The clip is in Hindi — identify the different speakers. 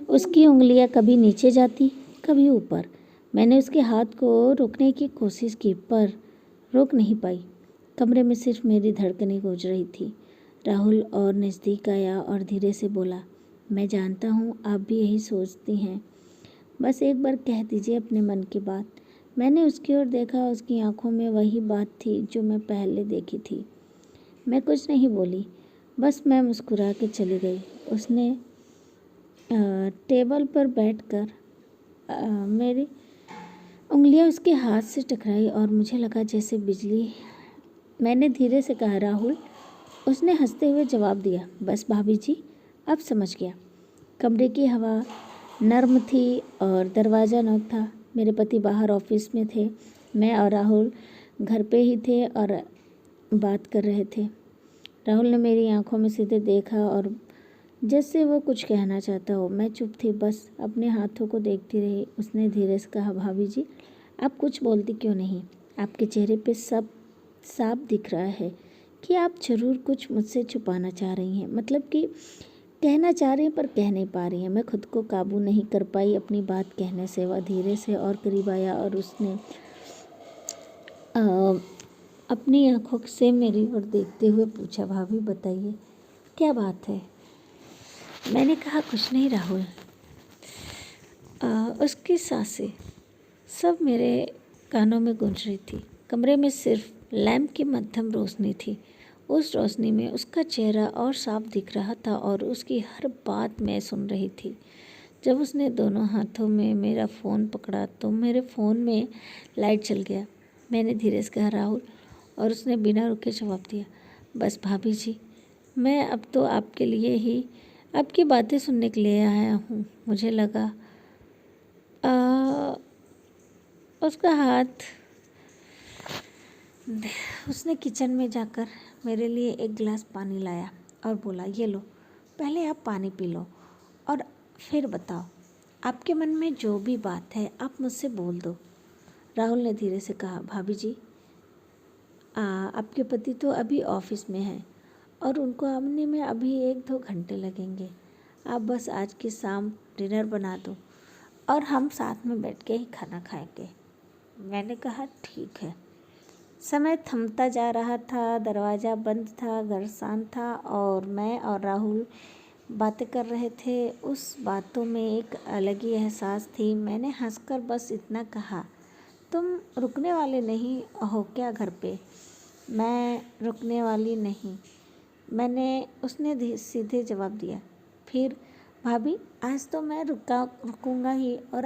Speaker 1: उसकी उंगलियां कभी नीचे जाती, कभी ऊपर। मैंने उसके हाथ को रोकने की कोशिश की पर रोक नहीं पाई। कमरे में सिर्फ मेरी धड़कनें गूंज रही थी। राहुल और नज़दीक आया और धीरे से बोला, मैं जानता हूँ आप भी यही सोचती हैं, बस एक बार कह दीजिए अपने मन की बात। मैंने उसकी ओर देखा, उसकी आंखों में वही बात थी जो मैं पहले देखी थी। मैं कुछ नहीं बोली, बस मैं मुस्कुरा के चली गई। उसने टेबल पर बैठकर मेरी उंगलियां उसके हाथ से टकराई और मुझे लगा जैसे बिजली। मैंने धीरे से कहा, राहुल। उसने हंसते हुए जवाब दिया, बस भाभी जी, अब समझ गया। कमरे की हवा नर्म थी और दरवाज़ा नॉक था। मेरे पति बाहर ऑफिस में थे, मैं और राहुल घर पे ही थे और बात कर रहे थे। राहुल ने मेरी आंखों में सीधे देखा और जैसे वो कुछ कहना चाहता हो। मैं चुप थी, बस अपने हाथों को देखती रही। उसने धीरे से कहा, भाभी जी, आप कुछ बोलती क्यों नहीं? आपके चेहरे पे सब साफ दिख रहा है कि आप ज़रूर कुछ मुझसे छुपाना चाह रही हैं, मतलब कि कहना चाह रही हैं पर कह नहीं पा रही हैं। मैं खुद को काबू नहीं कर पाई अपनी बात कहने से। वह धीरे से और करीब आया और उसने अपनी आंखों से मेरी ओर देखते हुए पूछा, भाभी बताइए क्या बात है? मैंने कहा, कुछ नहीं राहुल। उसकी सांसें सब मेरे कानों में गूंज रही थी। कमरे में सिर्फ लैंप की मध्यम रोशनी थी। उस रोशनी में उसका चेहरा और साफ दिख रहा था और उसकी हर बात मैं सुन रही थी। जब उसने दोनों हाथों में मेरा फ़ोन पकड़ा तो मेरे फ़ोन में लाइट चल गया। मैंने धीरे से कहा, राहुल, और उसने बिना रुके जवाब दिया, बस भाभी जी, मैं अब तो आपके लिए ही आपकी बातें सुनने के लिए आया हूँ। मुझे लगा उसका हाथ। उसने किचन में जाकर मेरे लिए एक गिलास पानी लाया और बोला, ये लो, पहले आप पानी पी लो और फिर बताओ, आपके मन में जो भी बात है आप मुझसे बोल दो। राहुल ने धीरे से कहा, भाभी जी, आपके पति तो अभी ऑफिस में हैं और उनको आने में अभी 1-2 घंटे लगेंगे। आप बस आज की शाम डिनर बना दो और हम साथ में बैठ के ही खाना खाएंगे। मैंने कहा, ठीक है। समय थमता जा रहा था, दरवाज़ा बंद था, घर शांत था और मैं और राहुल बातें कर रहे थे। उस बातों में एक अलग ही एहसास थी। मैंने हंसकर बस इतना कहा, तुम रुकने वाले नहीं हो क्या घर पे? मैं रुकने वाली नहीं, उसने सीधे जवाब दिया। फिर भाभी, आज तो मैं रुकूंगा ही और